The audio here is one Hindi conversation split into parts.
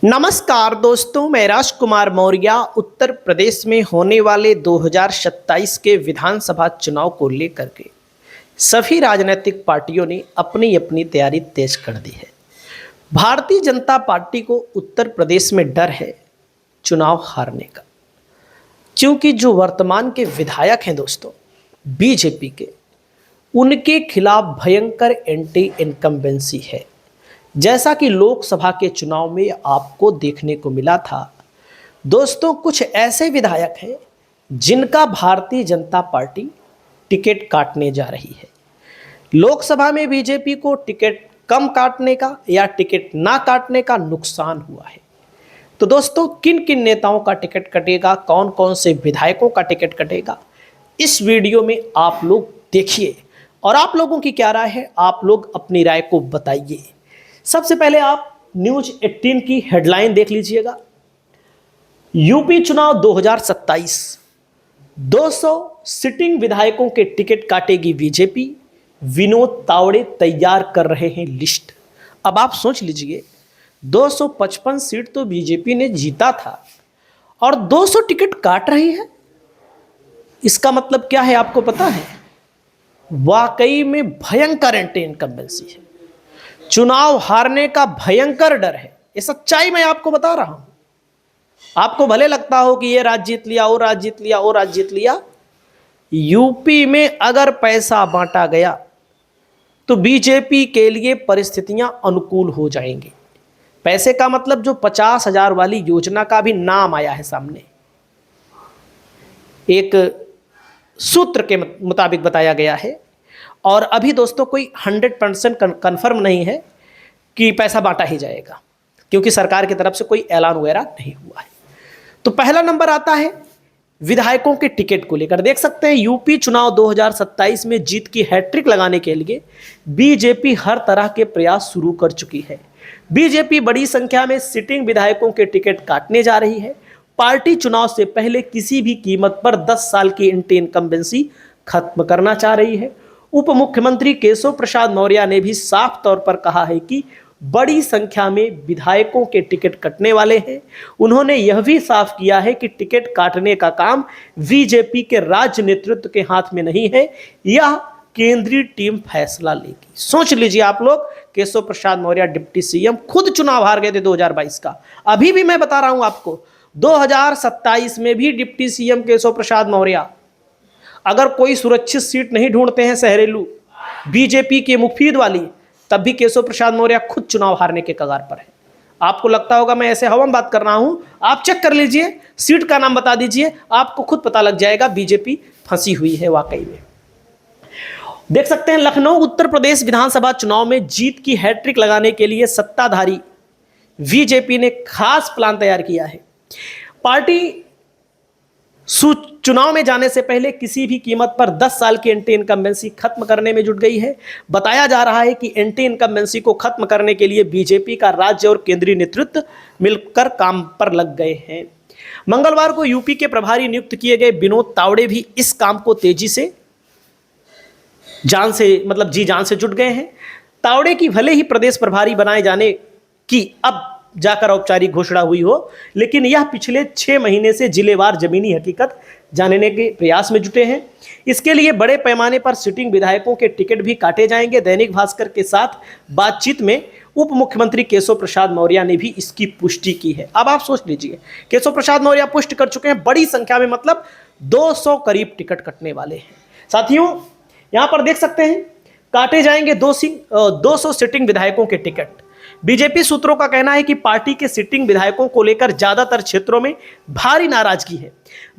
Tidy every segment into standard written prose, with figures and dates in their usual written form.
नमस्कार दोस्तों, मैं राजकुमार मौर्य उत्तर प्रदेश में होने वाले 2027 के विधानसभा चुनाव को लेकर के सभी राजनीतिक पार्टियों ने अपनी अपनी तैयारी तेज कर दी है। भारतीय जनता पार्टी को उत्तर प्रदेश में डर है चुनाव हारने का, क्योंकि जो वर्तमान के विधायक हैं दोस्तों बीजेपी के, उनके खिलाफ भयंकर एंटी इनकम्बेंसी है। जैसा कि लोकसभा के चुनाव में आपको देखने को मिला था दोस्तों, कुछ ऐसे विधायक हैं जिनका भारतीय जनता पार्टी टिकट काटने जा रही है। लोकसभा में बीजेपी को टिकट कम काटने का या टिकट ना काटने का नुकसान हुआ है। तो दोस्तों, किन किन नेताओं का टिकट कटेगा, कौन कौन से विधायकों का टिकट कटेगा, इस वीडियो में आप लोग देखिए और आप लोगों की क्या राय है, आप लोग अपनी राय को बताइए। सबसे पहले आप न्यूज 18 की हेडलाइन देख लीजिएगा। यूपी चुनाव 2027, 200 सिटिंग विधायकों के टिकट काटेगी बीजेपी, विनोद तावड़े तैयार कर रहे हैं लिस्ट। अब आप सोच लीजिए, 255 सीट तो बीजेपी ने जीता था और 200 टिकट काट रही है। इसका मतलब क्या है आपको पता है? वाकई में भयंकर एंटी इनकम्बेंसी है, चुनाव हारने का भयंकर डर है। ये सच्चाई मैं आपको बता रहा हूं। आपको भले लगता हो कि ये राज्य जीत लिया, वो राज्य जीत लिया, वो राज्य जीत लिया। यूपी में अगर पैसा बांटा गया तो बीजेपी के लिए परिस्थितियां अनुकूल हो जाएंगी। पैसे का मतलब जो 50,000 वाली योजना का भी नाम आया है सामने, एक सूत्र के मुताबिक बताया गया है। और अभी दोस्तों कोई 100% कन्फर्म नहीं है कि पैसा बांटा ही जाएगा, क्योंकि सरकार की तरफ से कोई ऐलान वगैरह नहीं हुआ है। तो पहला नंबर आता है विधायकों के टिकट को लेकर। देख सकते हैं यूपी चुनाव 2027 में जीत की हैट्रिक लगाने के लिए बीजेपी हर तरह के प्रयास शुरू कर चुकी है। बीजेपी बड़ी संख्या में सिटिंग विधायकों के टिकट काटने जा रही है। पार्टी चुनाव से पहले किसी भी कीमत पर 10 साल की एंटी इनकम्बेंसी खत्म करना चाह रही है। उप मुख्यमंत्री केशव प्रसाद मौर्य ने भी साफ तौर पर कहा है कि बड़ी संख्या में विधायकों के टिकट कटने वाले हैं। उन्होंने यह भी साफ किया है कि टिकट काटने का काम बीजेपी के राज्य नेतृत्व के हाथ में नहीं है, यह केंद्रीय टीम फैसला लेगी। सोच लीजिए आप लोग, केशव प्रसाद मौर्य डिप्टी सीएम खुद चुनाव हार गए थे 2022 का। अभी भी मैं बता रहा हूं आपको, 2027 में भी डिप्टी सीएम केशव प्रसाद मौर्य अगर कोई सुरक्षित सीट नहीं ढूंढते हैं शहरेलू बीजेपी के मुफीद वाली, तब भी केशव प्रसाद मौर्य खुद चुनाव हारने के कगार पर है। आपको लगता होगा मैं ऐसे हवा में बात कर रहा हूं, आप चेक कर लीजिए, सीट का नाम बता दीजिए, आपको खुद पता लग जाएगा बीजेपी फंसी हुई है वाकई में। देख सकते हैं लखनऊ उत्तर प्रदेश विधानसभा चुनाव में जीत की हैट्रिक लगाने के लिए सत्ताधारी बीजेपी ने खास प्लान तैयार किया है। पार्टी चुनाव में जाने से पहले किसी भी कीमत पर 10 साल की एंटी इनकम्बेंसी खत्म करने में जुट गई है। बताया जा रहा है कि एंटी इनकम्बेंसी को खत्म करने के लिए बीजेपी का राज्य और केंद्रीय नेतृत्व मिलकर काम पर लग गए हैं। मंगलवार को यूपी के प्रभारी नियुक्त किए गए विनोद तावड़े भी इस काम को तेजी से जी जान से जुट गए हैं। तावड़े की भले ही प्रदेश प्रभारी बनाए जाने की अब जाकर औपचारिक घोषणा हुई हो, लेकिन यह पिछले 6 महीने से जिलेवार जमीनी हकीकत जानने के प्रयास में जुटे हैं। इसके लिए बड़े पैमाने पर सिटिंग विधायकों के टिकट भी काटे जाएंगे। दैनिक भास्कर के साथ बातचीत में उप मुख्यमंत्री केशव प्रसाद मौर्य ने भी इसकी पुष्टि की है। अब आप सोच लीजिए, केशव प्रसाद मौर्य पुष्टि कर चुके हैं बड़ी संख्या में, मतलब 200 करीब टिकट कटने वाले हैं। साथियों, यहां पर देख सकते हैं काटे जाएंगे 200 सिटिंग विधायकों के टिकट। बीजेपी सूत्रों का कहना है कि पार्टी के सिटिंग विधायकों को लेकर ज्यादातर क्षेत्रों में भारी नाराजगी है।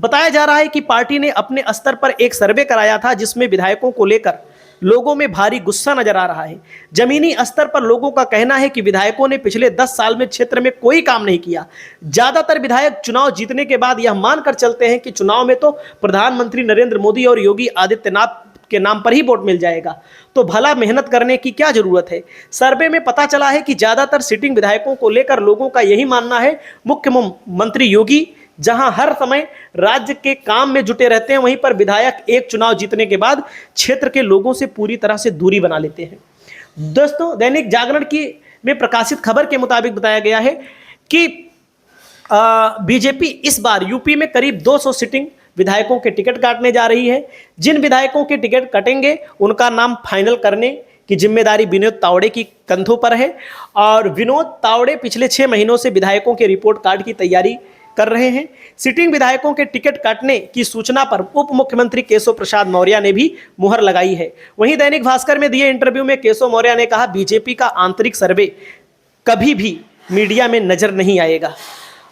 बताया जा रहा है कि पार्टी ने अपने स्तर पर एक सर्वे कराया था, जिसमें विधायकों को लेकर लोगों में भारी गुस्सा नजर आ रहा है। जमीनी स्तर पर लोगों का कहना है कि विधायकों ने पिछले 10 साल में क्षेत्र में कोई काम नहीं किया। ज्यादातर विधायक चुनाव जीतने के बाद यह मानकर चलते हैं कि चुनाव में तो प्रधानमंत्री नरेंद्र मोदी और योगी आदित्यनाथ के नाम पर ही वोट मिल जाएगा, तो भला मेहनत करने की क्या जरूरत है। सर्वे में पता चला है कि ज्यादातर सिटिंग विधायकों को लेकर लोगों का यही मानना है, मुख्यमंत्री योगी जहां हर समय राज्य के काम में जुटे रहते हैं, वहीं पर विधायक एक चुनाव जीतने के बाद क्षेत्र के लोगों से पूरी तरह से दूरी बना लेते हैं। दोस्तों, दैनिक जागरण की में प्रकाशित खबर के मुताबिक बताया गया है कि बीजेपी इस बार यूपी में करीब 200 सिटिंग विधायकों के टिकट काटने जा रही है। जिन विधायकों के टिकट कटेंगे उनका नाम फाइनल करने की जिम्मेदारी विनोद तावड़े की कंधों पर है। और विनोद तावड़े पिछले 6 महीनों से विधायकों के रिपोर्ट कार्ड की तैयारी कर रहे हैं। सिटिंग विधायकों के टिकट काटने की सूचना पर उप मुख्यमंत्री केशव प्रसाद मौर्य ने भी मुहर लगाई है। वहीं दैनिक भास्कर में दिए इंटरव्यू में केशव मौर्य ने कहा, बीजेपी का आंतरिक सर्वे कभी भी मीडिया में नजर नहीं आएगा।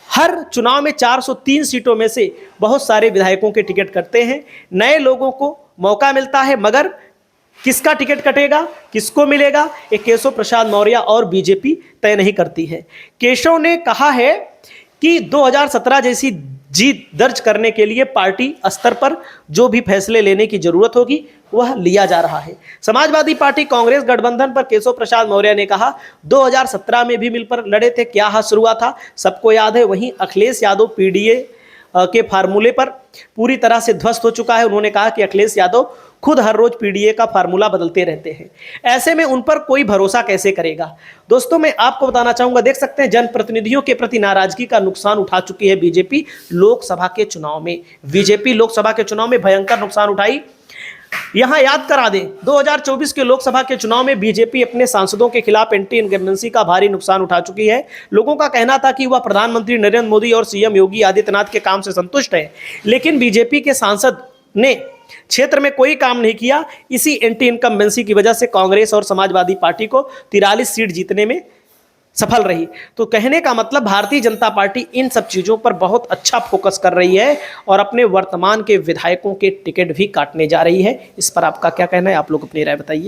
हर चुनाव में 403 सीटों में से बहुत सारे विधायकों के टिकट कटते हैं। नए लोगों को मौका मिलता है, मगर किसका टिकट कटेगा, किसको मिलेगा, ये केशव प्रसाद मौर्य और बीजेपी तय नहीं करती है। केशव ने कहा है कि 2017 जैसी जीत दर्ज करने के लिए पार्टी स्तर पर जो भी फैसले लेने की जरूरत होगी वह लिया जा रहा है। समाजवादी पार्टी कांग्रेस गठबंधन पर केशव प्रसाद मौर्य ने कहा, 2017 में भी मिलकर लड़े थे, क्या हाथ हुआ था सबको याद है। वहीं अखिलेश यादव पीडीए के फार्मूले पर पूरी तरह से ध्वस्त हो चुका है। उन्होंने कहा कि अखिलेश यादव खुद हर रोज पीडीए का फार्मूला बदलते रहते हैं, ऐसे में उन पर कोई भरोसा कैसे करेगा। दोस्तों, मैं आपको बताना चाहूंगा, देख सकते हैं जनप्रतिनिधियों के प्रति नाराजगी का नुकसान उठा चुकी है बीजेपी लोकसभा के चुनाव में। बीजेपी लोकसभा के चुनाव में भयंकर नुकसान उठाई। यहां याद करा दें, 2024 के लोकसभा के चुनाव में बीजेपी अपने सांसदों के खिलाफ एंटी इनकम्बेंसी का भारी नुकसान उठा चुकी है। लोगों का कहना था कि वह प्रधानमंत्री नरेंद्र मोदी और सीएम योगी आदित्यनाथ के काम से संतुष्ट है, लेकिन बीजेपी के सांसद ने क्षेत्र में कोई काम नहीं किया। इसी एंटी इनकम्बेंसी की वजह से कांग्रेस और समाजवादी पार्टी को 43 सीट जीतने में सफल रही। तो कहने का मतलब भारतीय जनता पार्टी इन सब चीजों पर बहुत अच्छा फोकस कर रही है और अपने वर्तमान के विधायकों के टिकट भी काटने जा रही है। इस पर आपका क्या कहना है, आप लोग अपनी राय बताइए।